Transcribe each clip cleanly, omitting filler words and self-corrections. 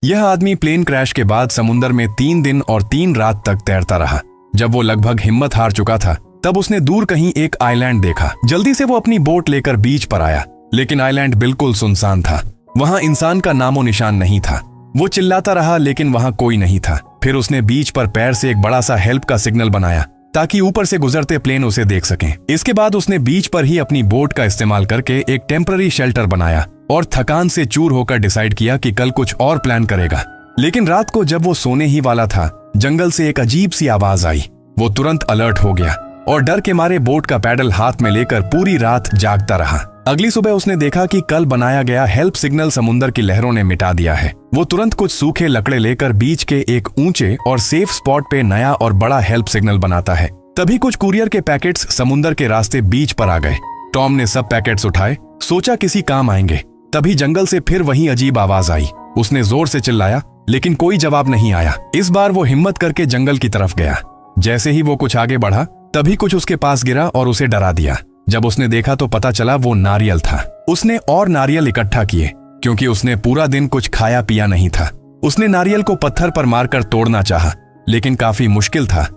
यह आदमी plane crash के बाद समुद्र में 3 दिन और 3 रात तक तैरता रहा। जब वो लगभग हिम्मत हार चुका था तब उसने दूर कहीं एक आइलैंड देखा। जल्दी से वो अपनी बोट लेकर बीच पर आया, लेकिन आइलैंड बिल्कुल सुनसान था। वहां इंसान का नामो निशान नहीं था। वो चिल्लाता रहा लेकिन वहां कोई नहीं था। फिर उसने बीच पर पैर से एक बड़ा सा हेल्प का सिग्नल बनाया ताकि ऊपर से गुजरते प्लेन उसे देख सकें। इसके बाद उसने बीच पर ही अपनी बोट का इस्तेमाल करके एक टेम्पररी शेल्टर बनाया और थकान से चूर होकर डिसाइड किया कि कल कुछ और प्लान करेगा। लेकिन रात को जब वो सोने ही वाला था, जंगल से एक अजीब सी आवाज आई। वो तुरंत अलर्ट हो गया और डर के मारे बोट का पैडल हाथ में लेकर पूरी रात जागता रहा। अगली सुबह उसने देखा कि कल बनाया गया हेल्प सिग्नल समुद्र की लहरों ने मिटा दिया है। वो तुरंत कुछ सूखे लकड़े लेकर बीच के एक ऊंचे और सेफ स्पॉट पे नया और बड़ा हेल्प सिग्नल बनाता है। तभी कुछ कुरियर के पैकेट्स समुद्र के रास्ते बीच पर आ गए। टॉम ने सब पैकेट्स उठाए, सोचा किसी काम आएंगे। तभी जंगल से फिर वही अजीब आवाज आई। उसने जोर से चिल्लाया लेकिन कोई जवाब नहीं आया। इस बार वो हिम्मत करके जंगल की तरफ गया। जैसे ही वो कुछ आगे बढ़ा तभी कुछ उसके पास गिरा और उसे डरा दिया। जब उसने देखा तो पता चला वो नारियल था। उसने और नारियल इकट्ठा किए क्योंकि उसने पूरा दिन कुछ खाया पिया नहीं था। उसने नारियल को पत्थर पर मारकर तोड़ना चाहा, लेकिन काफी मुश्किल था।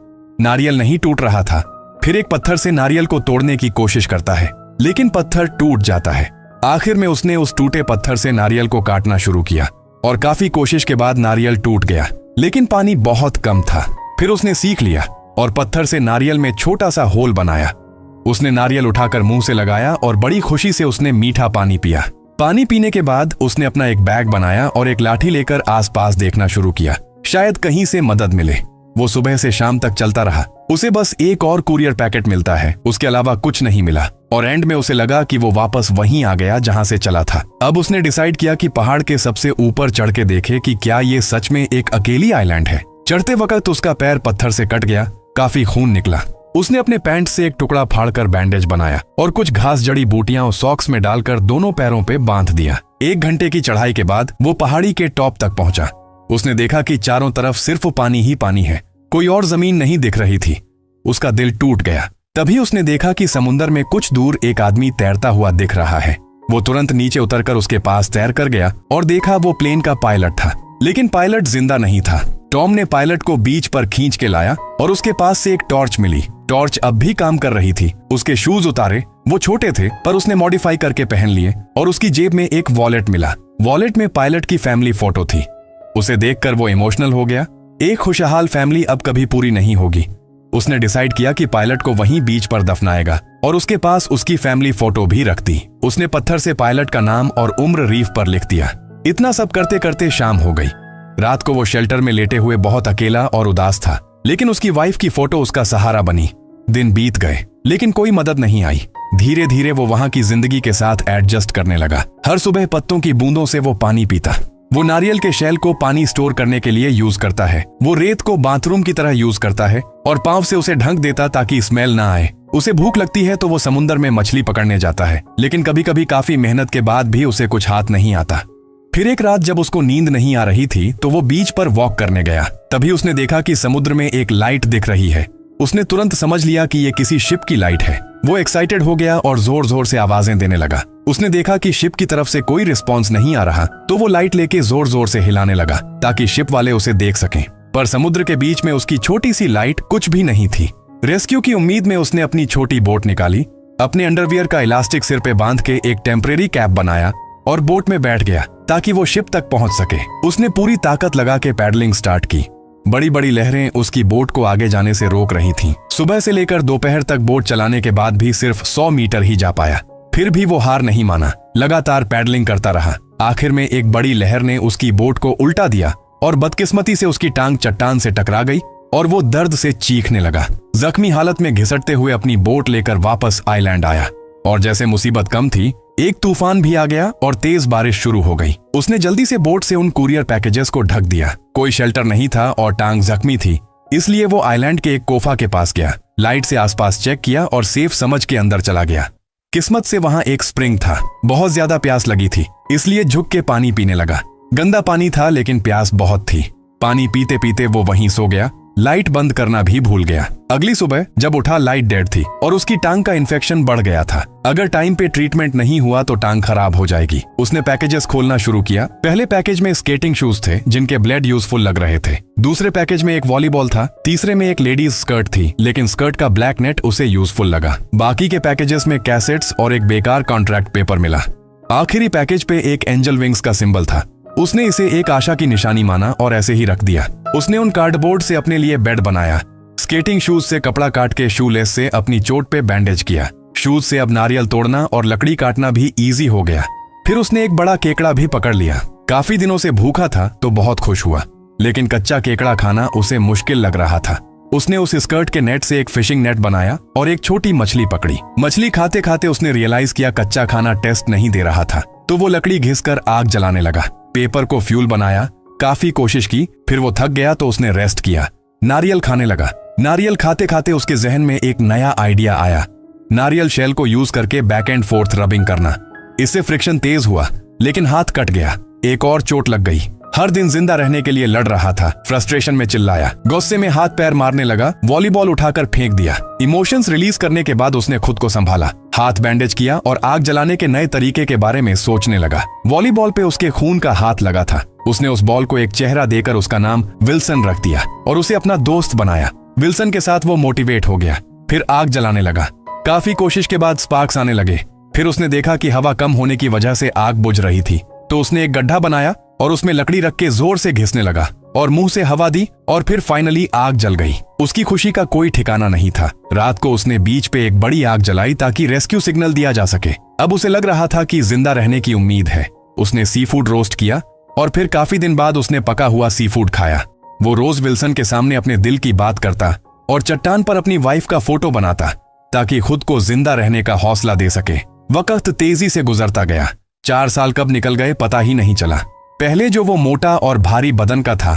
नारियल नहीं टूट रहा था। फिर एक पत्थर से नारियल को तोड़ने की कोशिश करता है, लेकिन पत्थर टूट जाता है। आखिर में उसने उस टूटे पत्थर से नारियल को काटना शुरू किया और काफी कोशिश के बाद नारियल टूट गया, लेकिन पानी बहुत कम था। फिर उसने सीख लिया और पत्थर से नारियल में छोटा सा होल बनाया। उसने नारियल उठाकर मुंह से लगाया और बड़ी खुशी से उसने मीठा पानी पिया। पानी पीने के बाद उसने अपना एक बैग बनाया और एक लाठी लेकर आसपास देखना शुरू किया, शायद कहीं से मदद मिले। वो सुबह से शाम तक चलता रहा। उसे बस एक और कुरियर पैकेट मिलता है, उसके अलावा कुछ नहीं मिला और एंड में उसे लगा कि वो वापस वहीं आ गया जहां से चला था। अब उसने डिसाइड किया कि पहाड़ के सबसे ऊपर चढ़ के देखे कि क्या ये सच में एक अकेली आइलैंड है। चढ़ते वक्त उसका पैर पत्थर से कट गया, काफी खून निकला। उसने अपने पैंट से एक टुकड़ा फाड़कर बैंडेज बनाया और कुछ घास जड़ी बूटियां और सॉक्स में डालकर दोनों पैरों पे बांध दिया। 1 घंटे की चढ़ाई के बाद वो पहाड़ी के टॉप तक पहुंचा। उसने देखा कि चारों तरफ सिर्फ पानी ही पानी है, कोई और जमीन नहीं दिख रही थी। उसका दिल टूट गया। तभी उसने देखा कि समुद्र में कुछ दूर एक आदमी तैरता हुआ दिख रहा है। वो तुरंत नीचे उतरकर उसके पास तैर कर गया और देखा वो प्लेन का पायलट था, लेकिन पायलट जिंदा नहीं था। टॉम ने पायलट को बीच पर खींच के लाया और उसके पास से एक टॉर्च मिली। टॉर्च अब भी काम कर रही थी। उसके शूज उतारे, वो छोटे थे पर उसने मॉडिफाई करके पहन लिए और उसकी जेब में एक वॉलेट मिला। वॉलेट में पायलट की फैमिली फोटो थी। उसे देखकर वो इमोशनल हो गया। एक खुशहाल फैमिली अब कभी पूरी नहीं होगी। उसने डिसाइड किया कि पायलट को वहीं बीच पर दफनाएगा और उसके पास उसकी फैमिली फोटो भी रख दी। उसने पत्थर से पायलट का नाम और उम्र रीफ पर लिख दिया। इतना सब करते करते शाम हो गई। रात को वो शेल्टर में लेटे हुए बहुत अकेला और उदास था, लेकिन उसकी वाइफ की फोटो उसका सहारा बनी। दिन बीत गए लेकिन कोई मदद नहीं आई। धीरे धीरे वो वहां की जिंदगी के साथ एडजस्ट करने लगा। हर सुबह पत्तों की बूंदों से वो पानी पीता। वो नारियल के शेल को पानी स्टोर करने के लिए यूज करता है। वो रेत को बाथरूम की तरह यूज करता है और पांव से उसे ढक देता ताकि स्मेल ना आए। उसे भूख लगती है तो वो समुद्र में मछली पकड़ने जाता है, लेकिन कभी कभी काफी मेहनत के बाद भी उसे कुछ हाथ नहीं आता। फिर एक रात जब उसको नींद नहीं आ रही थी तो वो बीच पर वॉक करने गया। तभी उसने देखा कि समुद्र में एक लाइट दिख रही है। उसने तुरंत समझ लिया कि ये किसी शिप की लाइट है। वो एक्साइटेड हो गया और जोर जोर से आवाजें देने लगा। उसने देखा कि शिप की तरफ से कोई रिस्पॉन्स नहीं आ रहा तो वो लाइट लेके जोर जोर से हिलाने लगा ताकि शिप वाले उसे देख सकें। पर समुद्र के बीच में उसकी छोटी सी लाइट कुछ भी नहीं थी। रेस्क्यू की उम्मीद में उसने अपनी छोटी बोट निकाली, अपने अंडरवियर का इलास्टिक सिर पे बांध के एक टेम्परेरी कैप बनाया और बोट में बैठ गया ताकि वो शिप तक पहुंच सके। उसने पूरी ताकत लगा के पैडलिंग स्टार्ट की। बड़ी बड़ी लहरें उसकी बोट को आगे जाने से रोक रही थीं। सुबह से लेकर दोपहर तक बोट चलाने के बाद भी सिर्फ 100 मीटर ही जा पाया। फिर भी वो हार नहीं माना, लगातार पैडलिंग करता रहा। आखिर में एक बड़ी लहर ने उसकी बोट को उल्टा दिया और बदकिस्मती से उसकी टांग चट्टान से टकरा गई और वो दर्द से चीखने लगा। जख्मी हालत में घिसटते हुए अपनी बोट लेकर वापस आइलैंड आया और जैसे मुसीबत कम थी, एक तूफान भी आ गया और तेज बारिश शुरू हो गई। उसने जल्दी से बोट से उन कुरियर पैकेजेस को ढक दिया। कोई शेल्टर नहीं था और टांग जख्मी थी, इसलिए वो आइलैंड के एक कोफा के पास गया। लाइट से आसपास चेक किया और सेफ समझ के अंदर चला गया। किस्मत से वहां एक स्प्रिंग था। बहुत ज्यादा प्यास लगी थी, इसलिए झुक के पानी पीने लगा। गंदा पानी था लेकिन प्यास बहुत थी। पानी पीते पीते वो वहीं सो गया लाइट बंद करना भी भूल गया। अगली सुबह जब उठा लाइट डेड थी और उसकी टांग का इन्फेक्शन बढ़ गया था। अगर टाइम पे ट्रीटमेंट नहीं हुआ तो टांग खराब हो जाएगी। उसने पैकेजेस खोलना शुरू किया। पहले पैकेज में स्केटिंग शूज थे जिनके ब्लेड यूजफुल लग रहे थे। दूसरे पैकेज में एक वॉलीबॉल था। तीसरे में एक लेडीज स्कर्ट थी, लेकिन स्कर्ट का ब्लैक नेट उसे यूजफुल लगा। बाकी के पैकेजेस में कैसेट्स और एक बेकार कॉन्ट्रैक्ट पेपर मिला। आखिरी पैकेज पे एक एंजल विंग्स का सिंबल था। उसने इसे एक आशा की निशानी माना और ऐसे ही रख दिया। उसने उन कार्डबोर्ड से अपने लिए बेड बनाया। स्केटिंग शूज से कपड़ा काट के शूलेस से अपनी चोट पे बैंडेज किया। शूज से अब नारियल तोड़ना और लकड़ी काटना भी इजी हो गया। फिर उसने एक बड़ा केकड़ा भी पकड़ लिया। काफी दिनों से भूखा था तो बहुत खुश हुआ, लेकिन कच्चा केकड़ा खाना उसे मुश्किल लग रहा था। उसने उस स्कर्ट के नेट से एक फिशिंग नेट बनाया और एक छोटी मछली पकड़ी। मछली खाते खाते उसने रियलाइज किया कच्चा खाना टेस्ट नहीं दे रहा था, तो वो लकड़ी घिसकर आग जलाने लगा। पेपर को फ्यूल बनाया। काफी कोशिश की, फिर वो थक गया तो उसने रेस्ट किया। नारियल खाने लगा। नारियल खाते खाते उसके जहन में एक नया आइडिया आया। नारियल शेल को यूज करके बैक एंड फोर्थ रबिंग करना। इससे फ्रिक्शन तेज हुआ, लेकिन हाथ कट गया। एक और चोट लग गई। हर दिन जिंदा रहने के लिए लड़ रहा था। फ्रस्ट्रेशन में चिल्लाया, गुस्से में हाथ पैर मारने लगा, वॉलीबॉल उठाकर फेंक दिया। इमोशंस रिलीज करने के बाद उसने खुद को संभाला, हाथ बैंडेज किया और आग जलाने के नए तरीके के बारे में सोचने लगा। वॉलीबॉल पे उसके खून का हाथ लगा था। उसने उस बॉल को एक चेहरा देकर उसका नाम विल्सन रख दिया और उसे अपना दोस्त बनाया। विल्सन के साथ वो मोटिवेट हो गया। फिर आग जलाने लगा। काफी कोशिश के बाद स्पार्क्स आने लगे। फिर उसने देखा कि हवा कम होने की वजह से आग बुझ रही थी, तो उसने एक गड्ढा बनाया और उसमें लकड़ी रख के जोर से घिसने लगा और मुंह से हवा दी और फिर फाइनली आग जल गई। उसकी खुशी का कोई ठिकाना नहीं था। रात को उसने बीच पे एक बड़ी आग जलाई ताकि रेस्क्यू सिग्नल दिया जा सके। अब उसे लग रहा था कि जिंदा रहने की उम्मीद है। उसने सी फूड रोस्ट किया और फिर काफी दिन बाद उसने पका हुआ सी फूड खाया। वो रोज विल्सन के सामने अपने दिल की बात करता और चट्टान पर अपनी वाइफ का फोटो बनाता ताकि खुद को जिंदा रहने का हौसला दे सके। वक्त तेजी से गुजरता गया। 4 साल कब निकल गए पता ही नहीं चला। पहले जो वो मोटा और भारी बदन का था,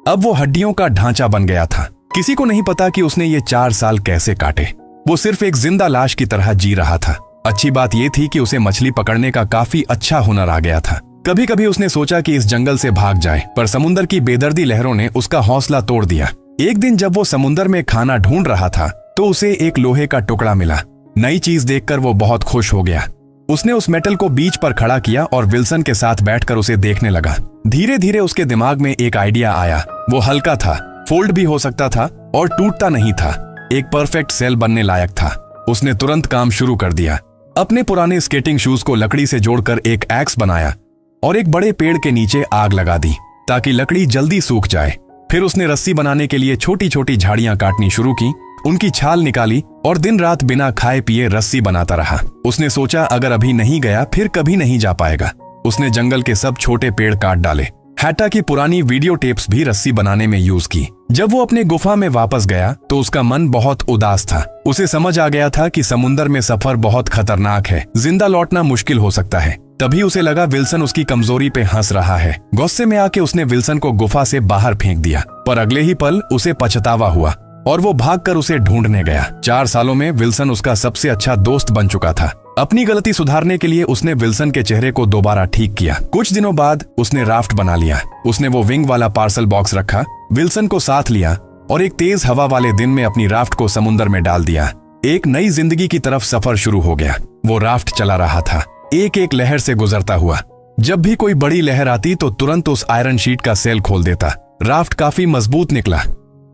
अब वो हड्डियों का ढांचा बन गया था। किसी को नहीं पता कि उसने ये 4 साल कैसे काटे। वो सिर्फ एक जिंदा लाश की तरह जी रहा था। अच्छी बात ये थी कि उसे मछली पकड़ने का काफी अच्छा हुनर आ गया था। कभी कभी उसने सोचा कि इस जंगल से भाग जाए, पर समुद्र की बेदर्दी लहरों ने उसका हौसला तोड़ दिया। एक दिन जब वो समुद्र में खाना ढूंढ रहा था तो उसे एक लोहे का टुकड़ा मिला। नई चीज देखकर वो बहुत खुश हो गया। उसने उस मेटल को बीच पर खड़ा किया और विल्सन के साथ बैठकर उसे देखने लगा। धीरे धीरे उसके दिमाग में एक आइडिया आया। वो हल्का था, फोल्ड भी हो सकता था और टूटता नहीं था। एक परफेक्ट सेल बनने लायक था। उसने तुरंत काम शुरू कर दिया। अपने पुराने स्केटिंग शूज को लकड़ी से जोड़कर एक एक्स बनाया और एक बड़े पेड़ के नीचे आग लगा दी ताकि लकड़ी जल्दी सूख जाए। फिर उसने रस्सी बनाने के लिए छोटी छोटी झाड़ियां काटनी शुरू की, उनकी छाल निकाली और दिन रात बिना खाए पिए रस्सी बनाता रहा। उसने सोचा अगर अभी नहीं गया फिर कभी नहीं जा पाएगा। उसने जंगल के सब छोटे पेड़ काट डाले। हैटा की पुरानी वीडियो टेप्स भी रस्सी बनाने में यूज की। जब वो अपने गुफा में वापस गया तो उसका मन बहुत उदास था। उसे समझ आ गया था कि समुद्र में सफर बहुत खतरनाक है, जिंदा लौटना मुश्किल हो सकता है। तभी उसे लगा विल्सन उसकी कमजोरी पे हंस रहा है। गुस्से में आके उसने विल्सन को गुफा से बाहर फेंक दिया, पर अगले ही पल उसे पछतावा हुआ और वो भागकर उसे ढूंढने गया। 4 सालों में विल्सन उसका सबसे अच्छा दोस्त बन चुका था। अपनी गलती सुधारने के लिए उसने विल्सन के चेहरे को दोबारा ठीक किया। कुछ दिनों बाद उसने राफ्ट बना लिया। उसने वो विंग वाला पार्सल बॉक्स रखा, विल्सन को साथ लिया और एक तेज हवा वाले दिन में अपनी राफ्ट को समुद्र में डाल दिया। एक नई जिंदगी की तरफ सफर शुरू हो गया। वो राफ्ट चला रहा था, एक एक लहर से गुजरता हुआ। जब भी कोई बड़ी लहर आती तो तुरंत उस आयरन शीट का सेल खोल देता। राफ्ट काफी मजबूत निकला।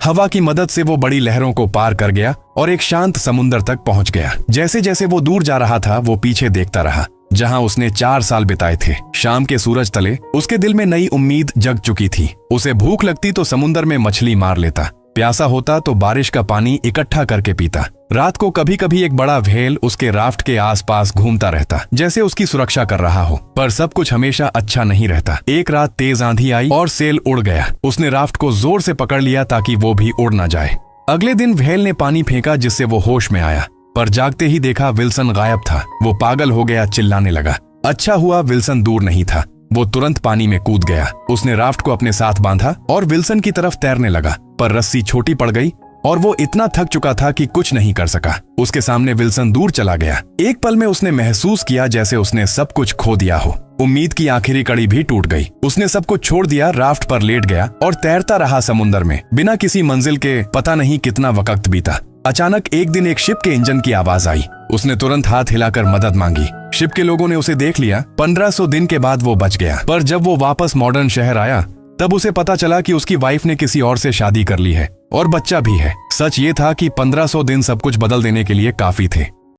हवा की मदद से वो बड़ी लहरों को पार कर गया और एक शांत समुद्र तक पहुंच गया। जैसे जैसे वो दूर जा रहा था वो पीछे देखता रहा, जहां उसने 4 साल बिताए थे। शाम के सूरज तले उसके दिल में नई उम्मीद जग चुकी थी। उसे भूख लगती तो समुद्र में मछली मार लेता, प्यासा होता तो बारिश का पानी इकट्ठा करके पीता। रात को कभी कभी एक बड़ा व्हेल उसके राफ्ट के आसपास घूमता रहता, जैसे उसकी सुरक्षा कर रहा हो। पर सब कुछ हमेशा अच्छा नहीं रहता। एक रात तेज आंधी आई और सेल उड़ गया। उसने राफ्ट को जोर से पकड़ लिया ताकि वो भी उड़ ना जाए। अगले दिन व्हेल ने पानी फेंका जिससे वो होश में आया, पर जागते ही देखा विल्सन गायब था। वो पागल हो गया, चिल्लाने लगा। अच्छा हुआ विल्सन दूर नहीं था। वो तुरंत पानी में कूद गया। उसने राफ्ट को अपने साथ बांधा और विल्सन की तरफ तैरने लगा, पर रस्सी छोटी पड़ गई और वो इतना थक चुका था कि कुछ नहीं कर सका। उसके सामने विल्सन दूर चला गया। एक पल में उसने महसूस किया जैसे उसने सब कुछ खो दिया हो। उम्मीद की आखिरी कड़ी भी टूट गई। उसने सब कुछ छोड़ दिया, राफ्ट पर लेट गया और तैरता रहा समुंदर में बिना किसी मंजिल के। पता नहीं कितना वक्त बीता। अचानक एक दिन एक शिप के इंजन की आवाज आई। उसने तुरंत हाथ हिलाकर मदद मांगी। शिप के लोगों ने उसे देख लिया। 1500 दिन के बाद वो बच गया। पर जब वो वापस मॉडर्न शहर आया तब उसे पता चला कि उसकी वाइफ ने किसी और से शादी कर ली है और बच्चा भी है। सच ये था कि 1500 दिन सब कुछ बदल देने के लिए काफी थे।